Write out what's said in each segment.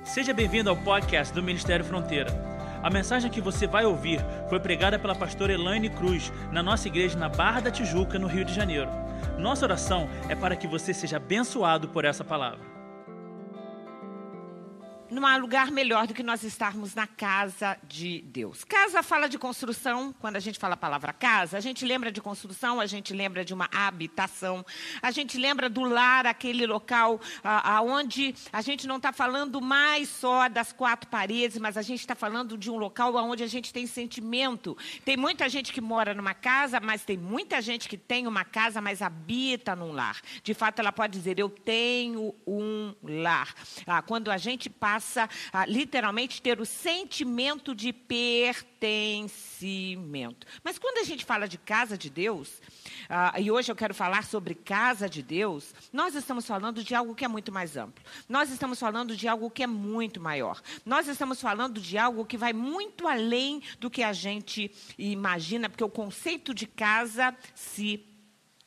Seja bem-vindo ao podcast do Ministério Fronteira. A mensagem que você vai ouvir foi pregada pela pastora Elaine Cruz na nossa igreja na Barra da Tijuca, no Rio de Janeiro. Nossa oração é para que você seja abençoado por essa palavra. Não há lugar melhor do que nós estarmos na casa de Deus. Casa fala de construção. Quando a gente fala a palavra casa, a gente lembra de construção, a gente lembra de uma habitação. A gente lembra do lar, aquele local onde a gente não está falando mais só das quatro paredes, mas a gente está falando de um local onde a gente tem sentimento. Tem muita gente que mora numa casa, mas tem muita gente que tem uma casa, mas habita num lar. De fato, ela pode dizer, eu tenho um lar. Quando a gente passa a literalmente ter o sentimento de pertencimento. Mas quando a gente fala de casa de Deus, e hoje eu quero falar sobre casa de Deus, nós estamos falando de algo que é muito mais amplo. Nós estamos falando de algo que é muito maior. Nós estamos falando de algo que vai muito além do que a gente imagina, porque o conceito de casa se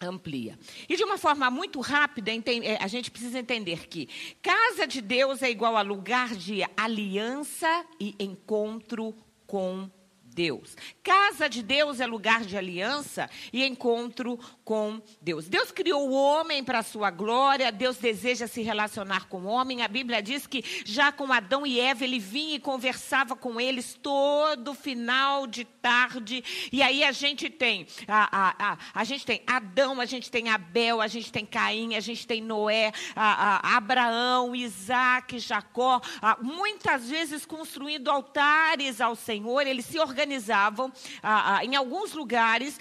amplia. E de uma forma muito rápida, a gente precisa entender que casa de Deus é igual a lugar de aliança e encontro com Deus. Casa de Deus é lugar de aliança e encontro com Deus. Deus criou o homem para a sua glória, Deus deseja se relacionar com o homem. A Bíblia diz que já com Adão e Eva, ele vinha e conversava com eles todo final de tarde. E aí a gente tem a gente tem Adão, a gente tem Abel, a gente tem Caim, a gente tem Noé, Abraão, Isaac, Jacó, muitas vezes construindo altares ao Senhor. Eles se organizavam em alguns lugares,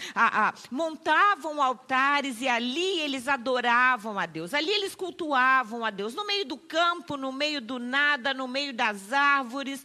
montavam altares e ali eles adoravam a Deus. Ali eles cultuavam a Deus. No meio do campo, no meio do nada, no meio das árvores,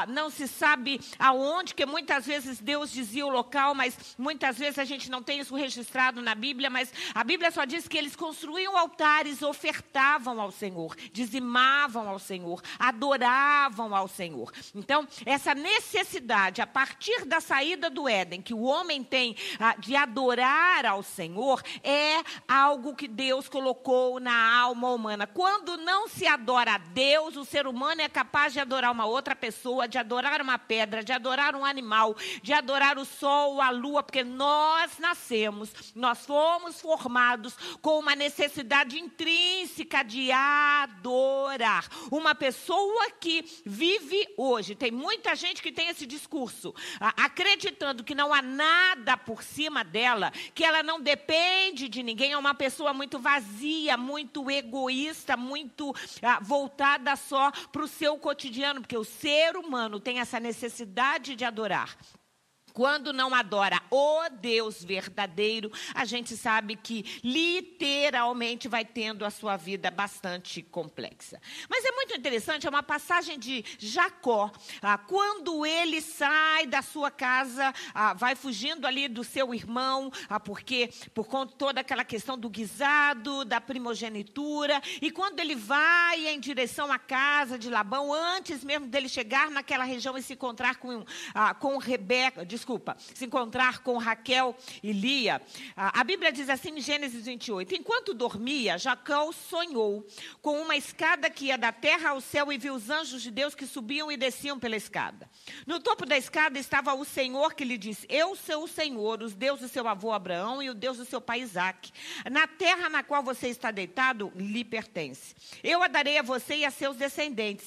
não se sabe aonde, que muitas vezes Deus dizia o local, mas muitas vezes a gente não tem isso registrado na Bíblia, mas a Bíblia só diz que eles construíam altares, ofertavam ao Senhor, dizimavam ao Senhor, adoravam ao Senhor. Então, essa necessidade, a partir da saída do Éden, que o homem tem de adorar ao Senhor, é algo que Deus colocou na alma humana. Quando não se adora a Deus, o ser humano é capaz de adorar uma outra pessoa, de adorar uma pedra, de adorar um animal, de adorar o sol, a lua, porque nós nascemos, nós fomos formados com uma necessidade intrínseca de adorar. Uma pessoa que vive hoje, tem muita gente que tem esse discurso, acreditando que não há nada por cima dela, que ela não depende de ninguém, é uma pessoa muito vazia, muito egoísta, muito voltada só para o seu cotidiano, porque o ser humano tem essa necessidade de adorar. Quando não adora o Deus verdadeiro, a gente sabe que literalmente vai tendo a sua vida bastante complexa. Mas é muito interessante, é uma passagem de Jacó. Quando ele sai da sua casa, vai fugindo ali do seu irmão, porque por conta de toda aquela questão do guisado, da primogenitura. E quando ele vai em direção à casa de Labão, antes mesmo dele chegar naquela região e se encontrar com se encontrar com Raquel e Lia, a Bíblia diz assim em Gênesis 28, enquanto dormia, Jacó sonhou com uma escada que ia da terra ao céu e viu os anjos de Deus que subiam e desciam pela escada. No topo da escada estava o Senhor que lhe disse, eu sou o Senhor, os Deus do seu avô Abraão e o Deus do seu pai Isaque. Na terra na qual você está deitado, lhe pertence. Eu a darei a você e a seus descendentes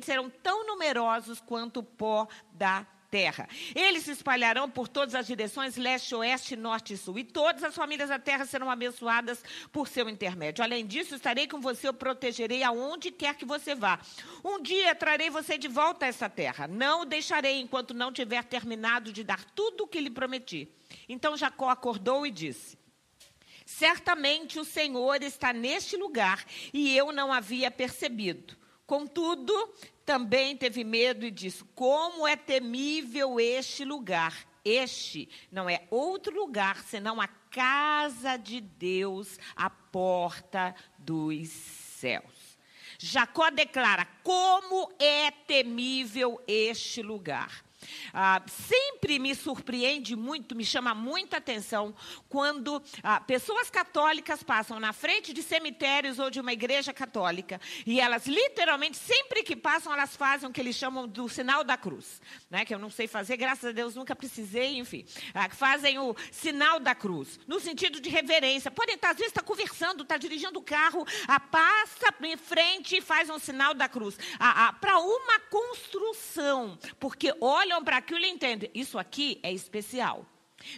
serão tão numerosos quanto o pó da terra. Eles se espalharão por todas as direções, leste, oeste, norte e sul. E todas as famílias da terra serão abençoadas por seu intermédio. Além disso, estarei com você, eu protegerei aonde quer que você vá. Um dia trarei você de volta a essa terra. Não o deixarei enquanto não tiver terminado de dar tudo o que lhe prometi. Então Jacó acordou e disse, certamente o Senhor está neste lugar e eu não havia percebido. Contudo, também teve medo e disse, como é temível este lugar. Este não é outro lugar, senão a casa de Deus, a porta dos céus. Jacó declara, como é temível este lugar. sempre me surpreende muito, me chama muita atenção, quando pessoas católicas passam na frente de cemitérios ou de uma igreja católica, e elas literalmente, sempre que passam, elas fazem o que eles chamam do sinal da cruz, né? Que eu não sei fazer, graças a Deus nunca precisei, enfim. Fazem o sinal da cruz, no sentido de reverência. Podem estar, às vezes, está conversando, está dirigindo o carro, passa em frente e faz um sinal da cruz. Para uma construção, porque olham para aquilo e entendem, isso aqui é especial.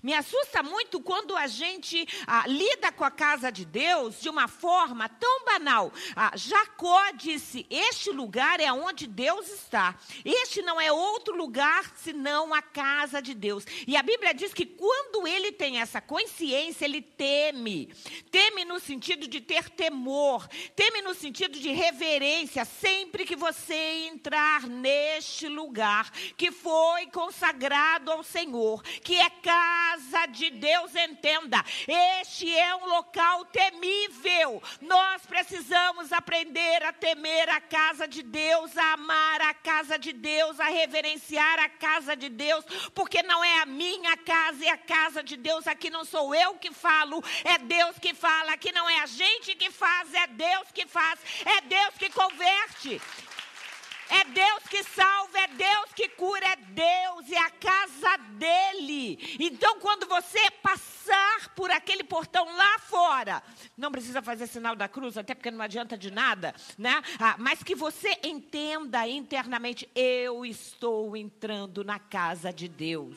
Me assusta muito quando a gente lida com a casa de Deus de uma forma tão banal. Jacó disse, este lugar é onde Deus está. Este não é outro lugar senão a casa de Deus. E a Bíblia diz que quando ele tem essa consciência, ele teme. Teme no sentido de ter temor. Teme no sentido de reverência. Sempre que você entrar neste lugar que foi consagrado ao Senhor, que é casa de Deus, entenda, este é um local temível. Nós precisamos aprender a temer a casa de Deus, a amar a casa de Deus, a reverenciar a casa de Deus, porque não é a minha casa, é a casa de Deus. Aqui não sou eu que falo, é Deus que fala. Aqui não é a gente que faz, é Deus que faz, é Deus que converte. É Deus que salva, é Deus que cura, é Deus, é a casa dele. Então, quando você passar por aquele portão lá fora, não precisa fazer sinal da cruz, até porque não adianta de nada, né? Mas que você entenda internamente, eu estou entrando na casa de Deus.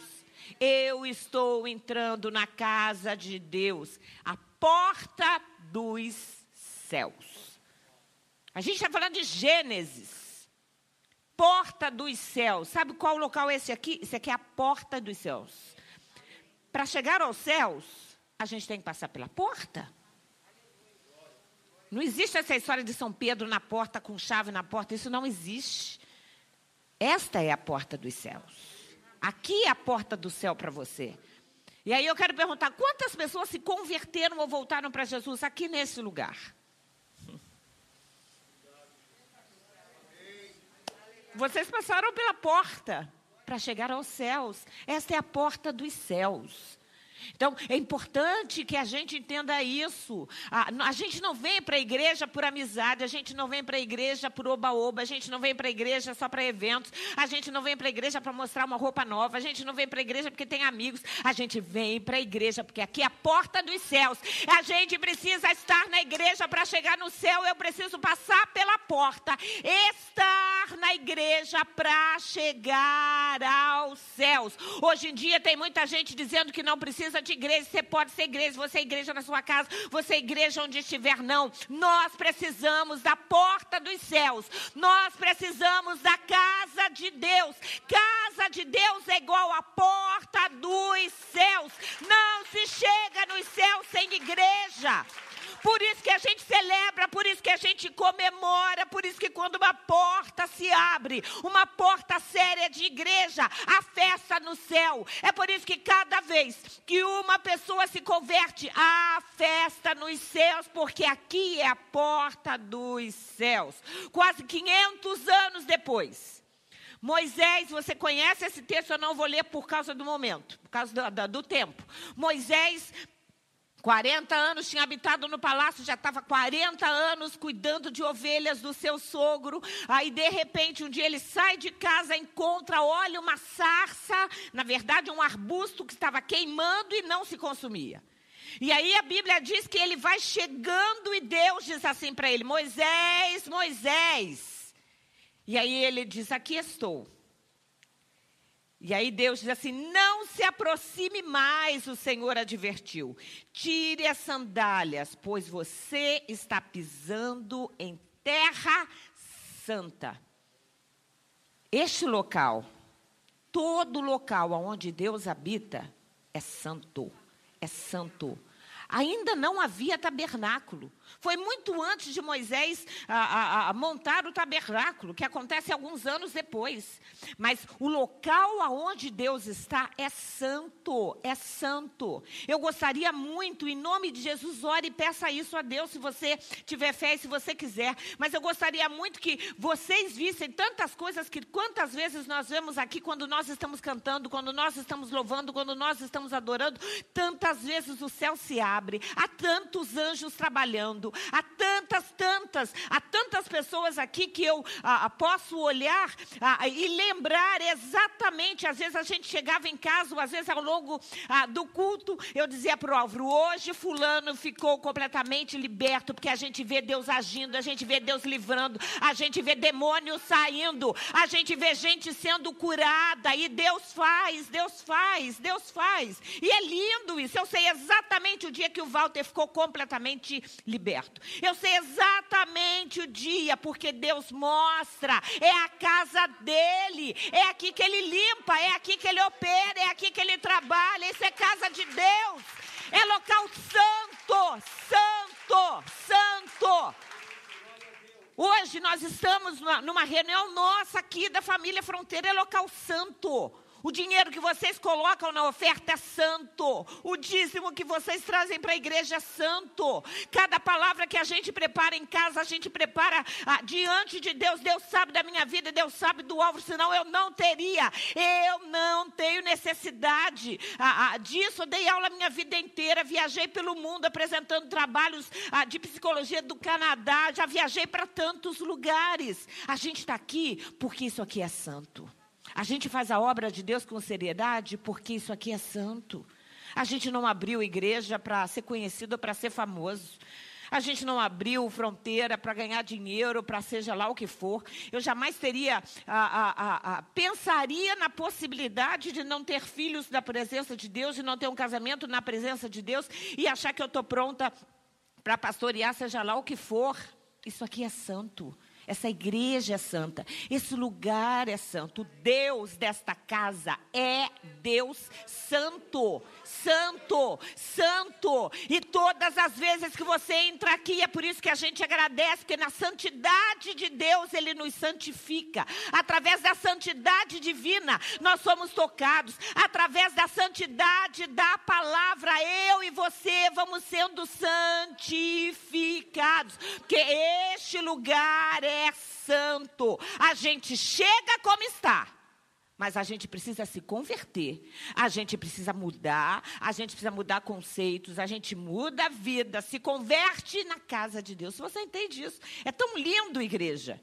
Eu estou entrando na casa de Deus, a porta dos céus. A gente está falando de Gênesis. Porta dos céus. Sabe qual local é esse aqui? Esse aqui é a porta dos céus. Para chegar aos céus, a gente tem que passar pela porta. Não existe essa história de São Pedro na porta, com chave na porta. Isso não existe. Esta é a porta dos céus. Aqui é a porta do céu para você. E aí eu quero perguntar, quantas pessoas se converteram ou voltaram para Jesus aqui nesse lugar? Vocês passaram pela porta para chegar aos céus. Esta é a porta dos céus. Então, é importante que a gente entenda isso. A gente não vem para a igreja por amizade, a gente não vem para a igreja por oba-oba, a gente não vem para a igreja só para eventos, a gente não vem para a igreja para mostrar uma roupa nova, a gente não vem para a igreja porque tem amigos, a gente vem para a igreja porque aqui é a porta dos céus. A gente precisa estar na igreja para chegar no céu, eu preciso passar pela porta, estar na igreja para chegar aos céus. Hoje em dia tem muita gente dizendo que não precisa de igreja, você pode ser igreja, você é igreja na sua casa, você é igreja onde estiver, não. Nós precisamos da porta dos céus, nós precisamos da casa de Deus. Casa de Deus é igual à porta dos céus. Não se chega nos céus sem igreja. Por isso que a gente celebra, por isso que a gente comemora, por isso que quando uma porta se abre, uma porta séria de igreja, a festa no céu. É por isso que cada vez que uma pessoa se converte, há festa nos céus, porque aqui é a porta dos céus. Quase 500 anos depois. Moisés, você conhece esse texto? Eu não vou ler por causa do momento, por causa do tempo. Moisés, 40 anos tinha habitado no palácio, já estava 40 anos cuidando de ovelhas do seu sogro. Aí, de repente, um dia ele sai de casa, encontra, olha uma sarça, na verdade um arbusto que estava queimando e não se consumia. E aí a Bíblia diz que ele vai chegando e Deus diz assim para ele, Moisés, Moisés. E aí ele diz, aqui estou. E aí Deus diz assim, não se aproxime mais, o Senhor advertiu. Tire as sandálias, pois você está pisando em terra santa. Este local, todo local onde Deus habita, é santo. É santo. ainda não havia tabernáculo. Foi muito antes de Moisés montar o tabernáculo, que acontece alguns anos depois. Mas o local aonde Deus está é santo, é santo. Eu gostaria muito, em nome de Jesus, ore e peça isso a Deus, se você tiver fé e se você quiser. Mas eu gostaria muito que vocês vissem tantas coisas que quantas vezes nós vemos aqui quando nós estamos cantando, quando nós estamos louvando, quando nós estamos adorando, tantas vezes o céu se abre, há tantos anjos trabalhando, há tantas pessoas aqui que eu posso olhar e lembrar exatamente. Às vezes a gente chegava em casa, ou às vezes ao longo do culto, eu dizia para o Álvaro, hoje fulano ficou completamente liberto, porque a gente vê Deus agindo, a gente vê Deus livrando, a gente vê demônios saindo, a gente vê gente sendo curada, e Deus faz. E é lindo isso. Eu sei exatamente o dia que o Walter ficou completamente liberto. Eu sei exatamente o dia, porque Deus mostra, é a casa dele, é aqui que ele limpa, é aqui que ele opera, é aqui que ele trabalha. Isso é casa de Deus, é local santo. Hoje nós estamos numa reunião nossa aqui da família Fronteira, é local santo. O dinheiro que vocês colocam na oferta é santo. O dízimo que vocês trazem para a igreja é santo. Cada palavra que a gente prepara em casa, a gente prepara diante de Deus. Deus sabe da minha vida, Deus sabe do Álvaro, senão eu não teria. Eu não tenho necessidade disso. Eu dei aula a minha vida inteira, viajei pelo mundo apresentando trabalhos de psicologia do Canadá. Já viajei para tantos lugares. A gente está aqui porque isso aqui é santo. A gente faz a obra de Deus com seriedade porque isso aqui é santo. A gente não abriu igreja para ser conhecido ou para ser famoso. A gente não abriu Fronteira para ganhar dinheiro, para seja lá o que for. Eu jamais pensaria na possibilidade de não ter filhos da presença de Deus, de não ter um casamento na presença de Deus e achar que eu estou pronta para pastorear, seja lá o que for. Isso aqui é santo. Essa igreja é santa, esse lugar é santo. O Deus desta casa é Deus santo. E todas as vezes que você entra aqui, é por isso que a gente agradece, porque na santidade de Deus, Ele nos santifica. Através da santidade divina, nós somos tocados. Através da santidade da palavra, eu e você vamos sendo santificados. Porque este lugar é santo. A gente chega como está, mas a gente precisa se converter, a gente precisa mudar conceitos, a gente muda a vida, se converte na casa de Deus. Se você entende isso, é tão lindo, igreja.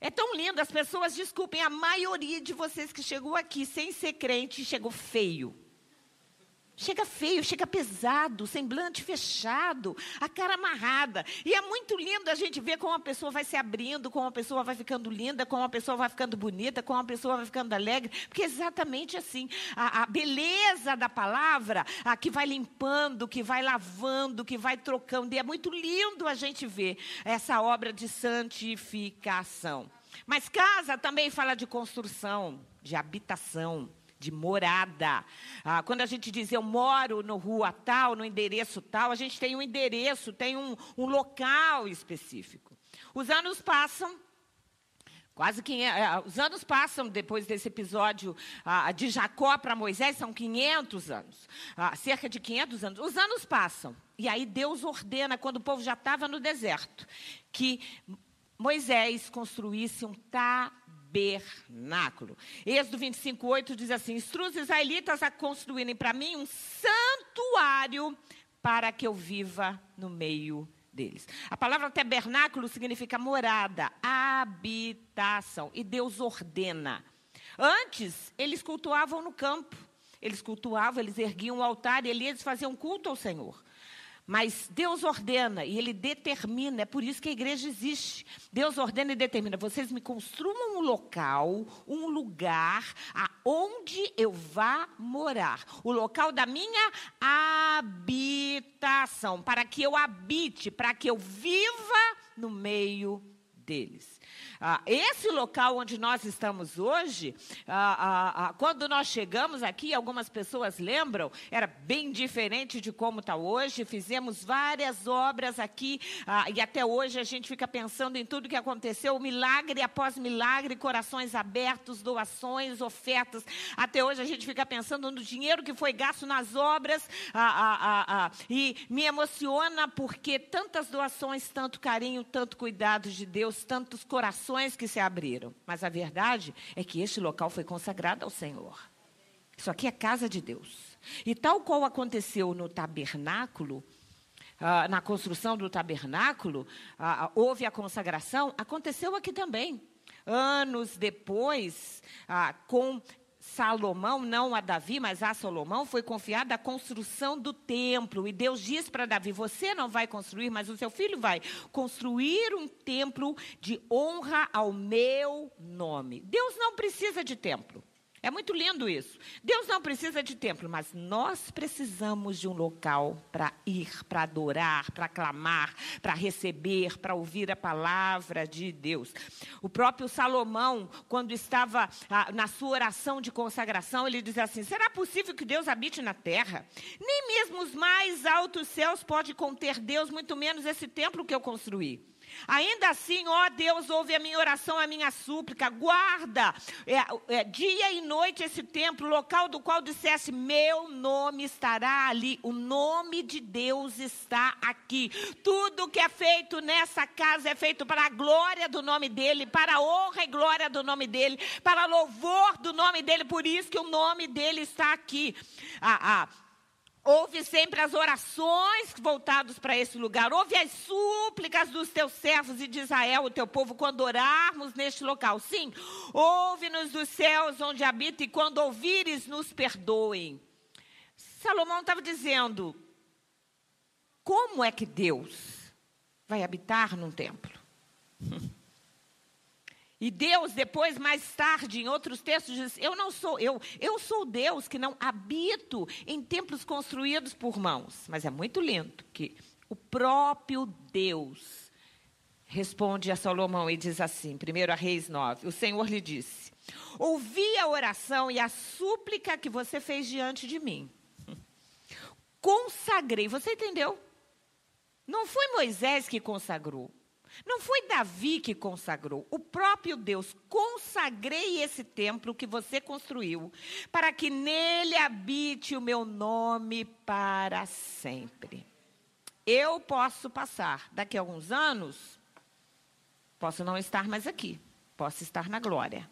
É tão lindo. As pessoas, desculpem, a maioria de vocês que chegou aqui sem ser crente, chegou feio. Chega feio, chega pesado, semblante fechado, a cara amarrada. E é muito lindo a gente ver como a pessoa vai se abrindo, como a pessoa vai ficando linda, como a pessoa vai ficando bonita, como a pessoa vai ficando alegre. Porque é exatamente assim, a beleza da palavra, que vai limpando, que vai lavando, que vai trocando. E é muito lindo a gente ver essa obra de santificação. Mas casa também fala de construção, de habitação, de morada. Quando a gente diz eu moro no rua tal, no endereço tal, a gente tem um endereço, tem um local específico. Os anos passam, os anos passam depois desse episódio de Jacó para Moisés, são 500 anos, cerca de 500 anos. Os anos passam, e aí Deus ordena, quando o povo já estava no deserto, que Moisés construísse um tabernáculo. Êxodo 25:8 diz assim: instrua os israelitas a construírem para mim um santuário para que eu viva no meio deles. A palavra tabernáculo significa morada, habitação. E Deus ordena. Antes, eles cultuavam no campo. Eles erguiam um altar e eles faziam culto ao Senhor. Mas Deus ordena e Ele determina, é por isso que a igreja existe. Deus ordena e determina, vocês me construam um local, um lugar aonde eu vá morar. O local da minha habitação, para que eu habite, para que eu viva no meio deles. Esse local onde nós estamos hoje, quando nós chegamos aqui, algumas pessoas lembram, era bem diferente de como está hoje. Fizemos várias obras aqui, e até hoje a gente fica pensando em tudo que aconteceu, milagre após milagre, corações abertos, doações, ofertas. Até hoje a gente fica pensando no dinheiro que foi gasto nas obras, e me emociona porque tantas doações, tanto carinho, tanto cuidado de Deus, tantos corações que se abriram. Mas a verdade é que este local foi consagrado ao Senhor. Isso aqui é casa de Deus. E tal qual aconteceu no tabernáculo, na construção do tabernáculo, houve a consagração, aconteceu aqui também. Anos depois, com Salomão, não a Davi, mas a Salomão, foi confiada a construção do templo. E Deus diz para Davi, você não vai construir, mas o seu filho vai construir um templo de honra ao meu nome. Deus não precisa de templo. É muito lindo isso. Deus não precisa de templo, mas nós precisamos de um local para ir, para adorar, para clamar, para receber, para ouvir a palavra de Deus. O próprio Salomão, quando estava na sua oração de consagração, ele diz assim, será possível que Deus habite na terra? Nem mesmo os mais altos céus pode conter Deus, muito menos esse templo que eu construí. Ainda assim, ó Deus, ouve a minha oração, a minha súplica, guarda dia e noite esse templo, local do qual dissesse, meu nome estará ali, o nome de Deus está aqui. Tudo que é feito nessa casa é feito para a glória do nome dEle, para a honra e glória do nome dEle, para louvor do nome dEle, por isso que o nome dEle está aqui. Ouve sempre as orações voltadas para esse lugar. Ouve as súplicas dos teus servos e de Israel, o teu povo, quando orarmos neste local. Sim, ouve-nos dos céus onde habita e quando ouvires, nos perdoem. Salomão estava dizendo, como é que Deus vai habitar num templo? E Deus, depois, mais tarde, em outros textos, diz, eu sou Deus que não habito em templos construídos por mãos. Mas é muito lindo que o próprio Deus responde a Salomão e diz assim, 1 Reis 9, o Senhor lhe disse, ouvi a oração e a súplica que você fez diante de mim. Consagrei, você entendeu? Não foi Moisés que consagrou. Não foi Davi que consagrou, o próprio Deus. Consagrei esse templo que você construiu, para que nele habite o meu nome para sempre. Eu posso passar, daqui a alguns anos, posso não estar mais aqui, posso estar na glória.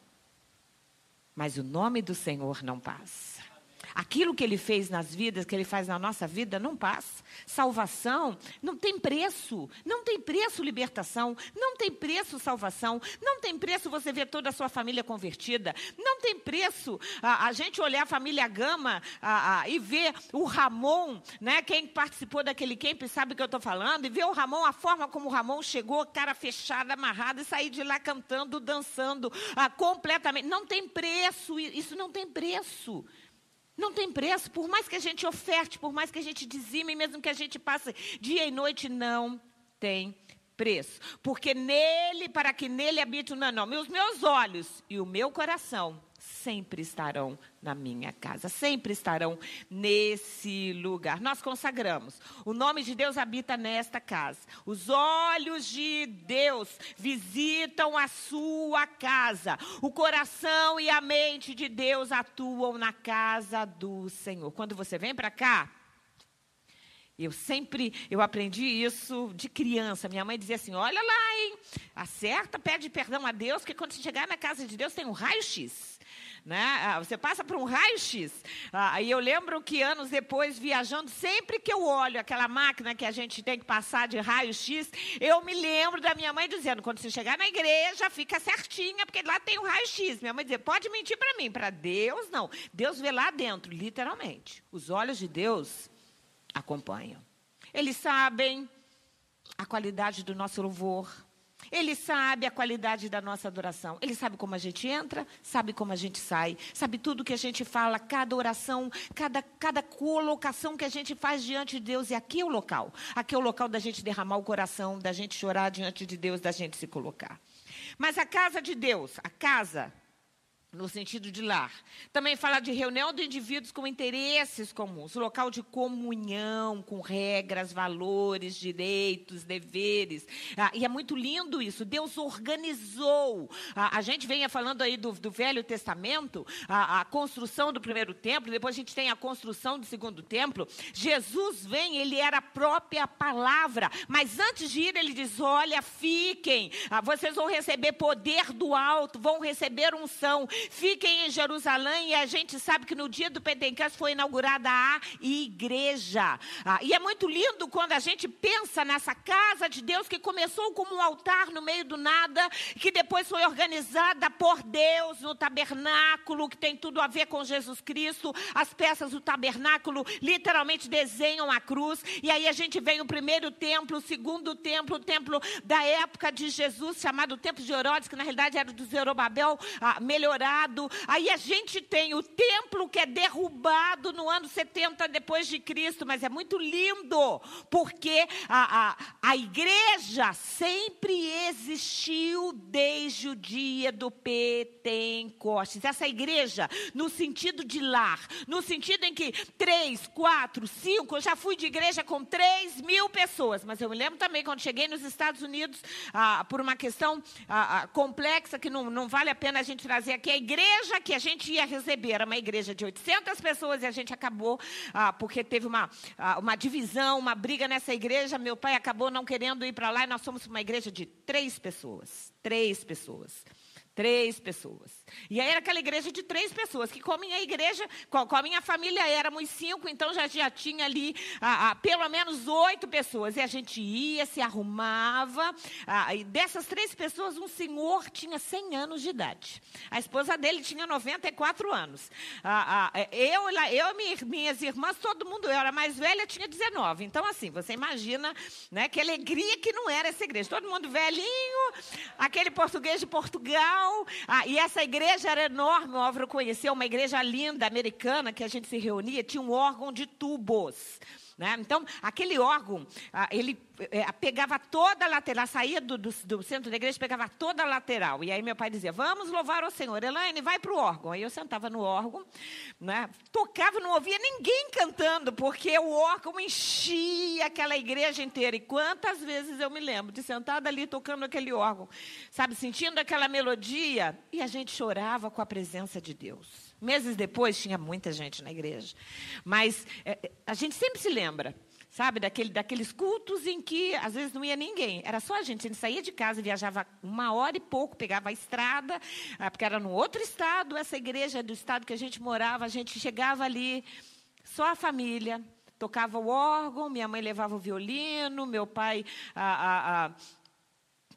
Mas o nome do Senhor não passa. Aquilo que Ele fez nas vidas, que Ele faz na nossa vida, não passa. Salvação não tem preço. Não tem preço libertação. Não tem preço salvação. Não tem preço você ver toda a sua família convertida. Não tem preço a gente olhar a família Gama e ver o Ramon, né? Quem participou daquele camp sabe o que eu estou falando. E ver o Ramon, a forma como o Ramon chegou, cara fechada, amarrada, e sair de lá cantando, dançando completamente. Não tem preço. Isso não tem preço. Não tem preço, por mais que a gente oferte, por mais que a gente dizime, mesmo que a gente passe dia e noite, não tem preço. Porque nele, para que nele habite o meu nome, os meus olhos e o meu coração sempre estarão na minha casa, sempre estarão nesse lugar. Nós consagramos. O nome de Deus habita nesta casa. Os olhos de Deus visitam a sua casa. O coração e a mente de Deus atuam na casa do Senhor. Quando você vem para cá, eu aprendi isso de criança. Minha mãe dizia assim, olha lá, hein? Acerta, pede perdão a Deus, que quando você chegar na casa de Deus tem um raio-x. Né? Você passa por um raio-x. E eu lembro que anos depois, viajando, sempre que eu olho aquela máquina que a gente tem que passar de raio-x, eu me lembro da minha mãe dizendo, quando você chegar na igreja, fica certinha, porque lá tem o raio-x. Minha mãe dizia, pode mentir para mim, para Deus não. Deus vê lá dentro, literalmente. Os olhos de Deus acompanham. Eles sabem a qualidade do nosso louvor. Ele sabe a qualidade da nossa adoração. Ele sabe como a gente entra, sabe como a gente sai. Sabe tudo que a gente fala, cada oração, cada colocação que a gente faz diante de Deus. E aqui é o local. Aqui é o local da gente derramar o coração, da gente chorar diante de Deus, da gente se colocar. Mas a casa de Deus, a casa, no sentido de lar, também fala de reunião de indivíduos com interesses comuns, local de comunhão, com regras, valores, direitos, deveres. E é muito lindo isso. Deus organizou. A gente vem falando aí do Velho Testamento, a construção do primeiro templo, depois a gente tem a construção do segundo templo. Jesus vem, ele era a própria palavra, mas antes de ir ele diz, olha, fiquem, vocês vão receber poder do alto, vão receber unção. Fiquem em Jerusalém, e a gente sabe que no dia do Pentecostes foi inaugurada a igreja. E é muito lindo quando a gente pensa nessa casa de Deus que começou como um altar no meio do nada, que depois foi organizada por Deus no tabernáculo, que tem tudo a ver com Jesus Cristo. As peças do tabernáculo literalmente desenham a cruz. E aí a gente vem o primeiro templo, o segundo templo, o templo da época de Jesus, chamado Templo de Herodes, que na realidade era do Zorobabel, melhorado. Aí a gente tem o templo que é derrubado no ano 70 depois de Cristo, mas é muito lindo, porque a igreja sempre existiu desde o dia do Pentecostes. Essa igreja, no sentido de lar, no sentido em que 3, 4, 5, eu já fui de igreja com 3.000 pessoas, mas eu me lembro também quando cheguei nos Estados Unidos, por uma questão complexa, que não vale a pena a gente trazer aqui, a igreja que a gente ia receber era uma igreja de 800 pessoas e a gente acabou, porque teve uma divisão, uma briga nessa igreja, meu pai acabou não querendo ir para lá e nós somos uma igreja de 3 pessoas. 3 pessoas. 3 pessoas. E aí era aquela igreja de 3 pessoas, que com a minha igreja, com a minha família éramos 5, então já tinha ali pelo menos 8 pessoas. E a gente ia, se arrumava, e dessas 3 pessoas, um senhor tinha 100 anos de idade. A esposa dele tinha 94 anos. Eu e minhas irmãs, todo mundo, eu era mais velha, tinha 19. Então, assim, você imagina, né, que alegria que não era essa igreja. Todo mundo velhinho, aquele português de Portugal. E essa igreja era enorme. O Álvaro conheceu uma igreja linda, americana, que a gente se reunia, tinha um órgão de tubos. Né? Então, aquele órgão, ele pegava toda a lateral, saía do centro da igreja, pegava toda a lateral. E aí meu pai dizia, vamos louvar o Senhor. Elaine, vai para o órgão. Aí eu sentava no órgão, né? Tocava, não ouvia ninguém cantando, porque o órgão enchia aquela igreja inteira. E quantas vezes eu me lembro de sentada ali tocando aquele órgão, sabe, sentindo aquela melodia, e a gente chorava com a presença de Deus. Meses depois, tinha muita gente na igreja. Mas a gente sempre se lembra, sabe, daqueles cultos em que, às vezes, não ia ninguém. Era só a gente saía de casa, viajava 1 hora e pouco, pegava a estrada, porque era no outro estado, essa igreja do estado que a gente morava, a gente chegava ali, só a família, tocava o órgão, minha mãe levava o violino, meu pai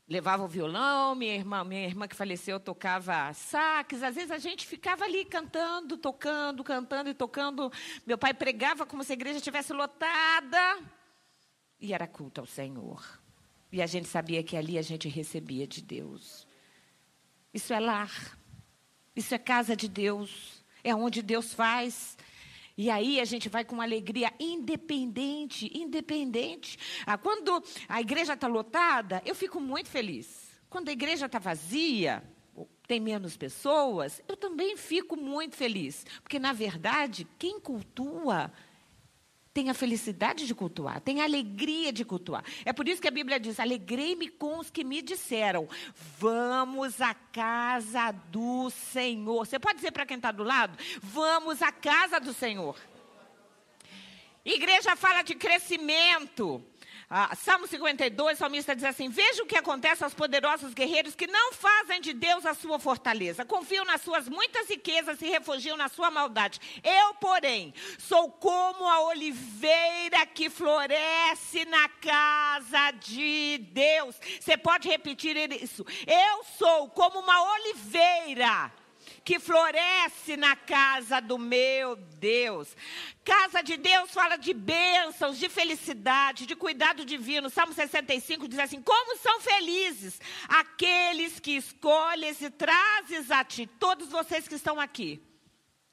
levava o violão, minha irmã que faleceu tocava sax. Às vezes a gente ficava ali cantando, tocando, cantando e tocando. Meu pai pregava como se a igreja estivesse lotada. E era culto ao Senhor. E a gente sabia que ali a gente recebia de Deus. Isso é lar. Isso é casa de Deus. É onde Deus faz. E aí a gente vai com alegria independente. Quando a igreja está lotada, eu fico muito feliz. Quando a igreja está vazia, tem menos pessoas, eu também fico muito feliz. Porque, na verdade, quem cultua tem a felicidade de cultuar, tem a alegria de cultuar. É por isso que a Bíblia diz, alegrei-me com os que me disseram, vamos à casa do Senhor. Você pode dizer para quem está do lado, vamos à casa do Senhor. Igreja fala de crescimento. Salmo 52, o salmista diz assim, veja o que acontece aos poderosos guerreiros que não fazem de Deus a sua fortaleza, confiam nas suas muitas riquezas e refugiam na sua maldade. Eu, porém, sou como a oliveira que floresce na casa de Deus. Você pode repetir isso? Eu sou como uma oliveira que floresce na casa do meu Deus. Casa de Deus fala de bênçãos, de felicidade, de cuidado divino. Salmo 65 diz assim: como são felizes aqueles que escolhes e trazes a ti. Todos vocês que estão aqui,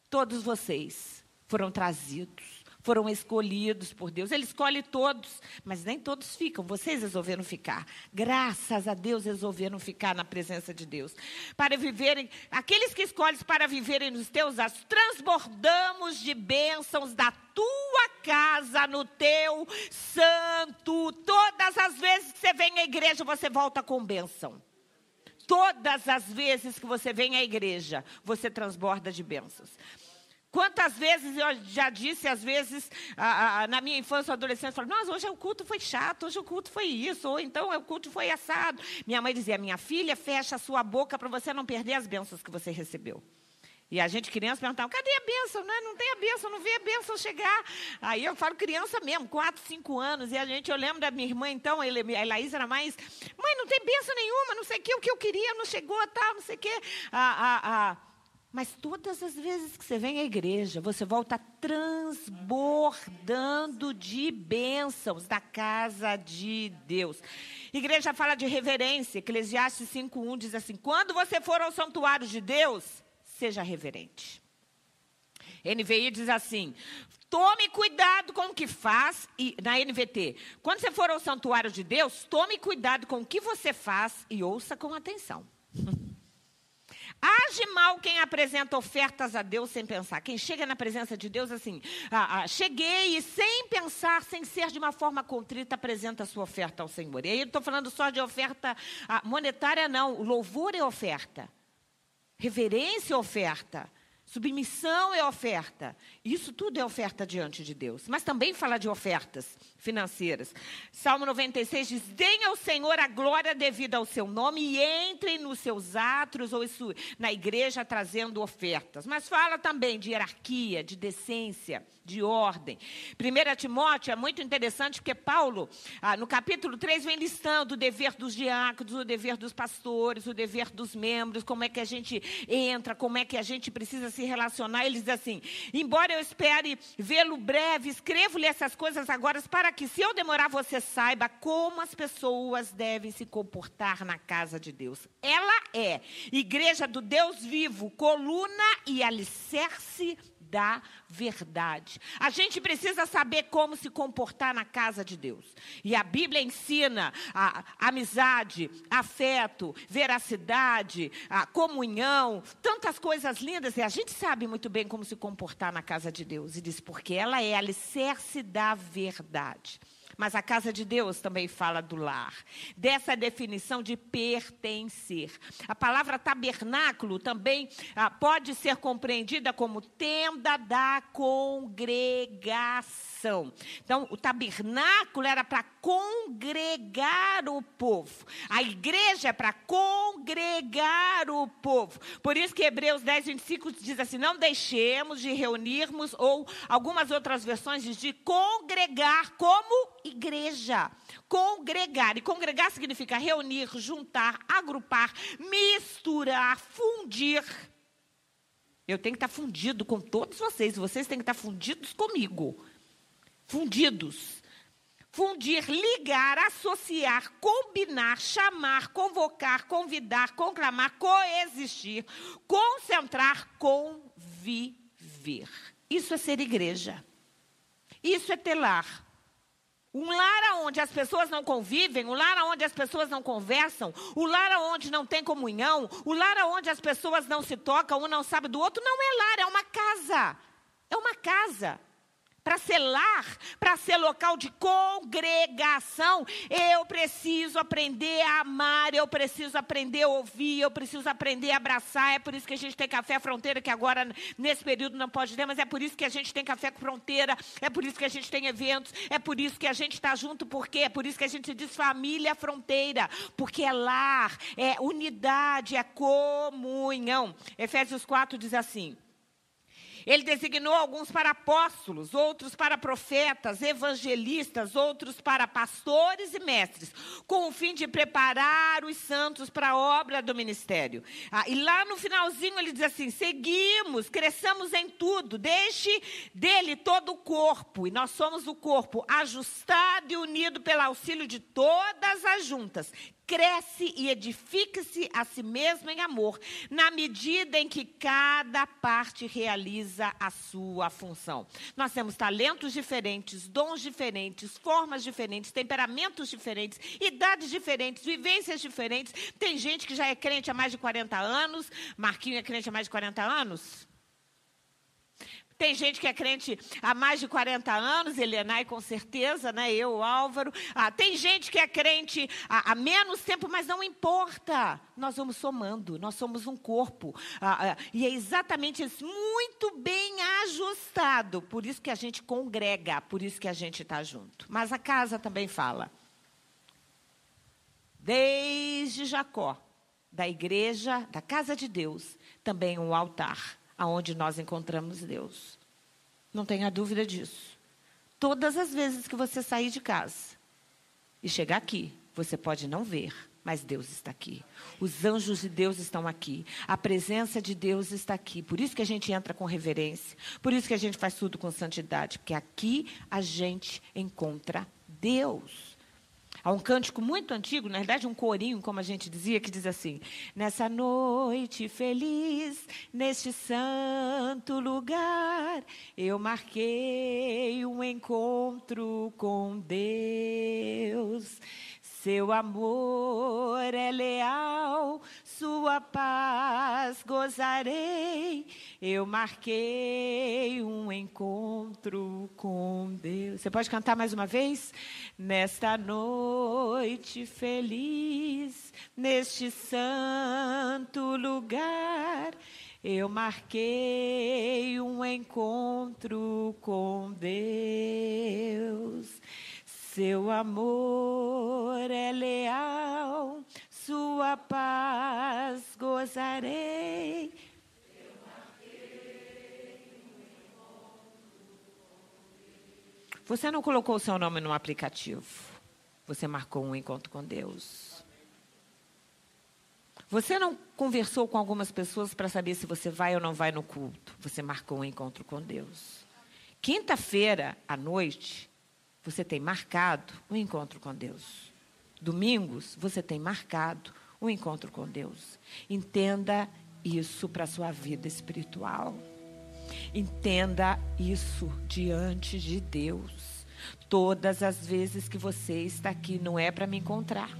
todos vocês foram trazidos, foram escolhidos por Deus. Ele escolhe todos, mas nem todos ficam. Vocês resolveram ficar. Graças a Deus resolveram ficar na presença de Deus. Para viverem, aqueles que escolhes para viverem nos teus atos, transbordamos de bênçãos da tua casa, no teu santo. Todas as vezes que você vem à igreja, você volta com bênção. Todas as vezes que você vem à igreja, você transborda de bênçãos. Quantas vezes eu já disse, às vezes, na minha infância ou adolescência, eu falava: nossa, hoje o culto foi chato, hoje o culto foi isso, ou então o culto foi assado. Minha mãe dizia: minha filha, fecha a sua boca para você não perder as bênçãos que você recebeu. E a gente, criança, perguntava: cadê a bênção? Não tem a bênção, não vê a bênção chegar. Aí eu falo criança mesmo, 4, 5 anos. E eu lembro da minha irmã, então, a Elaís era mais: mãe, não tem bênção nenhuma, não sei o que eu queria, não chegou, tal, não sei o que. Mas todas as vezes que você vem à igreja, você volta transbordando de bênçãos da casa de Deus. Igreja fala de reverência. Eclesiastes 5:1 diz assim: quando você for ao santuário de Deus, seja reverente. NVI diz assim: tome cuidado com o que faz. E na NVT, quando você for ao santuário de Deus, tome cuidado com o que você faz e ouça com atenção. Age mal quem apresenta ofertas a Deus sem pensar. Quem chega na presença de Deus assim: cheguei e sem pensar, sem ser de uma forma contrita, apresenta a sua oferta ao Senhor. E aí eu estou falando só de oferta monetária, não. O louvor é oferta. Reverência é oferta. Submissão é oferta. Isso tudo é oferta diante de Deus. Mas também fala de ofertas financeiras. Salmo 96 diz: deem ao Senhor a glória devida ao seu nome e entrem nos seus átrios ou na igreja trazendo ofertas. Mas fala também de hierarquia, de decência, de ordem. 1 Timóteo é muito interessante porque Paulo, no capítulo 3, vem listando o dever dos diáconos, o dever dos pastores, o dever dos membros, como é que a gente entra, como é que a gente precisa se relacionar. Ele diz assim: embora eu espere vê-lo breve, escrevo-lhe essas coisas agora para que, se eu demorar, você saiba como as pessoas devem se comportar na casa de Deus. Ela é igreja do Deus vivo, coluna e alicerce da verdade. A gente precisa saber como se comportar na casa de Deus. E a Bíblia ensina a amizade, afeto, veracidade, a comunhão, tantas coisas lindas. E a gente sabe muito bem como se comportar na casa de Deus. E diz: porque ela é alicerce da verdade. Mas a casa de Deus também fala do lar, dessa definição de pertencer. A palavra tabernáculo também pode ser compreendida como tenda da congregação. Então, o tabernáculo era para congregar o povo. A igreja é para congregar o povo. Por isso que Hebreus 10:25 diz assim: não deixemos de reunirmos, ou algumas outras versões diz de congregar como igreja. Congregar. E congregar significa reunir, juntar, agrupar, misturar, fundir. Eu tenho que estar fundido com todos vocês. Vocês têm que estar fundidos comigo. Fundidos. Fundir, ligar, associar, combinar, chamar, convocar, convidar, conclamar, coexistir, concentrar, conviver. Isso é ser igreja. Isso é ter lar. Um lar onde as pessoas não convivem, um lar onde as pessoas não conversam, um lar onde não tem comunhão, um lar onde as pessoas não se tocam, um não sabe do outro, não é lar, é uma casa. É uma casa. Para ser lar, para ser local de congregação, eu preciso aprender a amar, eu preciso aprender a ouvir, eu preciso aprender a abraçar. É por isso que a gente tem Café Fronteira, que agora, nesse período, não pode ter, mas é por isso que a gente tem Café Fronteira, é por isso que a gente tem eventos, é por isso que a gente está junto, porque é por isso que a gente diz família fronteira, porque é lar, é unidade, é comunhão. Efésios 4 diz assim: Ele designou alguns para apóstolos, outros para profetas, evangelistas, outros para pastores e mestres, com o fim de preparar os santos para a obra do ministério. E lá no finalzinho ele diz assim: seguimos, cresçamos em tudo, deixe dele todo o corpo, e nós somos o corpo, ajustado e unido pelo auxílio de todas as juntas. Cresce e edifica-se a si mesmo em amor, na medida em que cada parte realiza a sua função. Nós temos talentos diferentes, dons diferentes, formas diferentes, temperamentos diferentes, idades diferentes, vivências diferentes. Tem gente que já é crente há mais de 40 anos. Marquinho é crente há mais de 40 anos? Tem gente que é crente há mais de 40 anos, Helenay com certeza, né? Eu, o Álvaro. Tem gente que é crente há menos tempo, mas não importa. Nós vamos somando, nós somos um corpo. E é exatamente isso, muito bem ajustado. Por isso que a gente congrega, por isso que a gente está junto. Mas a casa também fala. Desde Jacó, da igreja, da casa de Deus, também um altar, aonde nós encontramos Deus. Não tenha dúvida disso. Todas as vezes que você sair de casa e chegar aqui, você pode não ver, mas Deus está aqui. Os anjos de Deus estão aqui. A presença de Deus está aqui. Por isso que a gente entra com reverência. Por isso que a gente faz tudo com santidade. Porque aqui a gente encontra Deus. Há um cântico muito antigo, na verdade um corinho, como a gente dizia, que diz assim: nessa noite feliz, neste santo lugar, eu marquei um encontro com Deus. Seu amor é leal, sua paz gozarei. Eu marquei um encontro com Deus. Você pode cantar mais uma vez? Nesta noite feliz, neste santo lugar, eu marquei um encontro com Deus. Seu amor é leal, sua paz gozarei. Você não colocou o seu nome no aplicativo. Você marcou um encontro com Deus. Você não conversou com algumas pessoas para saber se você vai ou não vai no culto. Você marcou um encontro com Deus. Quinta-feira à noite, você tem marcado um encontro com Deus. Domingos, você tem marcado um encontro com Deus. Entenda isso para a sua vida espiritual. Entenda isso diante de Deus. Todas as vezes que você está aqui, não é para me encontrar.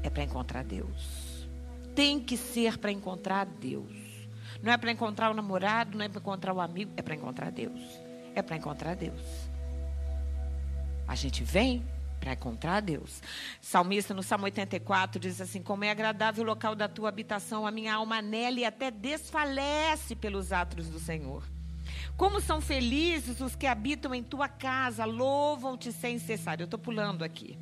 É para encontrar Deus. Tem que ser para encontrar Deus. Não é para encontrar o namorado, não é para encontrar o amigo, é para encontrar Deus. É para encontrar Deus. A gente vem para encontrar Deus. Salmista, no Salmo 84, diz assim: como é agradável o local da tua habitação, a minha alma nela e até desfalece pelos atos do Senhor. Como são felizes os que habitam em tua casa, louvam-te sem cessar. Eu estou pulando aqui.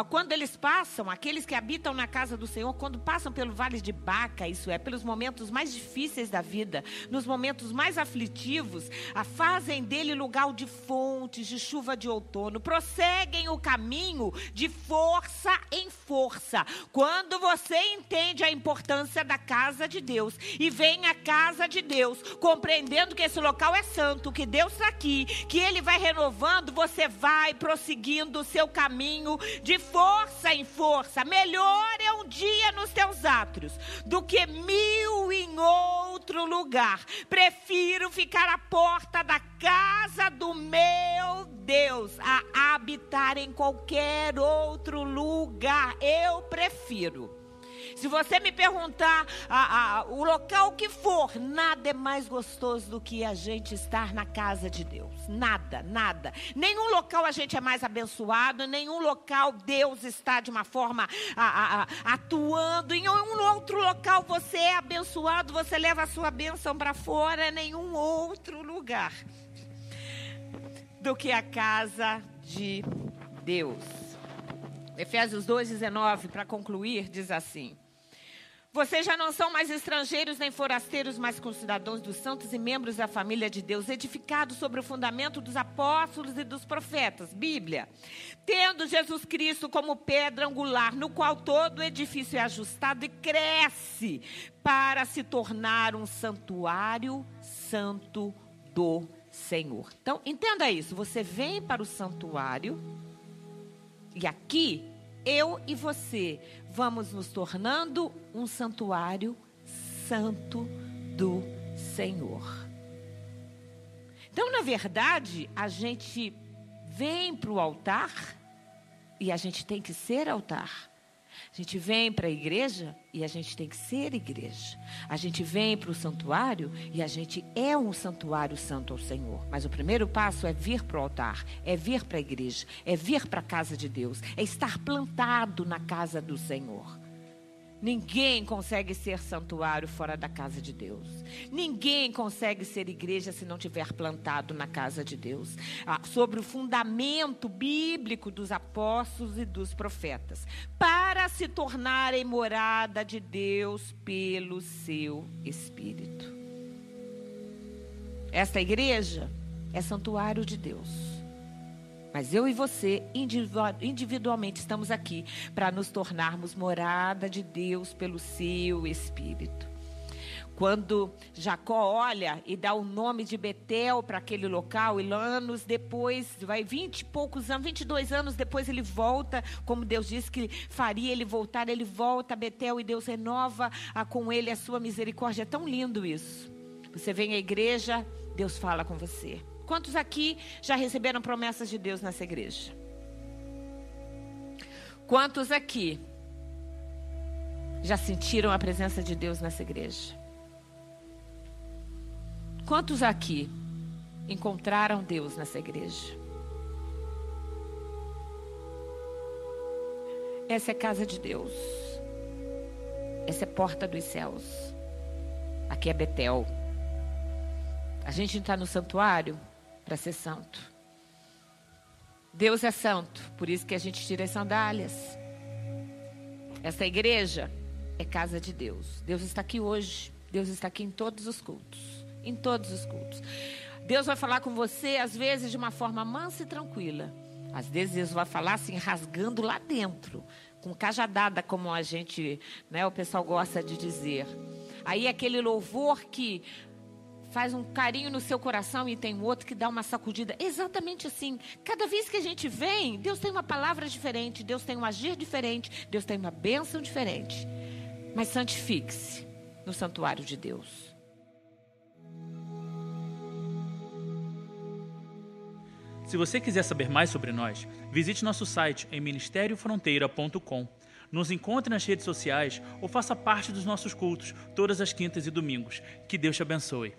Quando eles passam, aqueles que habitam na casa do Senhor, quando passam pelo vale de Baca, isso é, pelos momentos mais difíceis da vida, nos momentos mais aflitivos, fazem dele lugar de fontes, de chuva de outono, prosseguem o caminho de força em força. Quando você entende a importância da casa de Deus e vem à casa de Deus, compreendendo que esse local é santo, que Deus está aqui, que Ele vai renovando, você vai prosseguindo o seu caminho de força em força. Melhor é um dia nos teus átrios do que 1000 em outro lugar. Prefiro ficar à porta da casa do meu Deus a habitar em qualquer outro lugar. Eu prefiro. Se você me perguntar o local que for, nada é mais gostoso do que a gente estar na casa de Deus. Nada, nada. Nenhum local a gente é mais abençoado, nenhum local Deus está de uma forma atuando. Em um outro local você é abençoado, você leva a sua bênção para fora, nenhum outro lugar do que a casa de Deus. Efésios 2:19, para concluir, diz assim: Vocês já não são mais estrangeiros nem forasteiros, mas concidadãos dos santos e membros da família de Deus, edificados sobre o fundamento dos apóstolos e dos profetas. Bíblia. Tendo Jesus Cristo como pedra angular, no qual todo o edifício é ajustado e cresce para se tornar um santuário santo do Senhor. Então, entenda isso. Você vem para o santuário e aqui eu e você vamos nos tornando um santuário santo do Senhor. Então, na verdade, a gente vem para o altar e a gente tem que ser altar. A gente vem para a igreja e a gente tem que ser igreja. A gente vem para o santuário e a gente é um santuário santo ao Senhor. Mas o primeiro passo é vir para o altar, é vir para a igreja, é vir para a casa de Deus, é estar plantado na casa do Senhor. Ninguém consegue ser santuário fora da casa de Deus. Ninguém consegue ser igreja se não tiver plantado na casa de Deus. Sobre o fundamento bíblico dos apóstolos e dos profetas. Para se tornarem morada de Deus pelo seu Espírito. Esta igreja é santuário de Deus. Mas eu e você, individualmente, estamos aqui para nos tornarmos morada de Deus pelo seu Espírito. Quando Jacó olha e dá o nome de Betel para aquele local, e anos depois, 20 e poucos anos, 22 anos depois ele volta, como Deus disse que faria ele voltar, ele volta a Betel e Deus renova com ele a sua misericórdia. É tão lindo isso. Você vem à igreja, Deus fala com você. Quantos aqui já receberam promessas de Deus nessa igreja? Quantos aqui já sentiram a presença de Deus nessa igreja? Quantos aqui encontraram Deus nessa igreja? Essa é casa de Deus. Essa é porta dos céus. Aqui é Betel. A gente está no santuário para ser santo. Deus é santo, por isso que a gente tira as sandálias. Essa igreja é casa de Deus. Deus está aqui hoje. Deus está aqui em todos os cultos. Em todos os cultos. Deus vai falar com você, às vezes, de uma forma mansa e tranquila. Às vezes, Deus vai falar assim, rasgando lá dentro. Com cajadada, como a gente, o pessoal gosta de dizer. Aí, aquele louvor que faz um carinho no seu coração e tem outro que dá uma sacudida. Exatamente assim. Cada vez que a gente vem, Deus tem uma palavra diferente, Deus tem um agir diferente, Deus tem uma bênção diferente. Mas santifique-se no santuário de Deus. Se você quiser saber mais sobre nós, visite nosso site em ministeriofronteira.com. Nos encontre nas redes sociais ou faça parte dos nossos cultos todas as quintas e domingos. Que Deus te abençoe.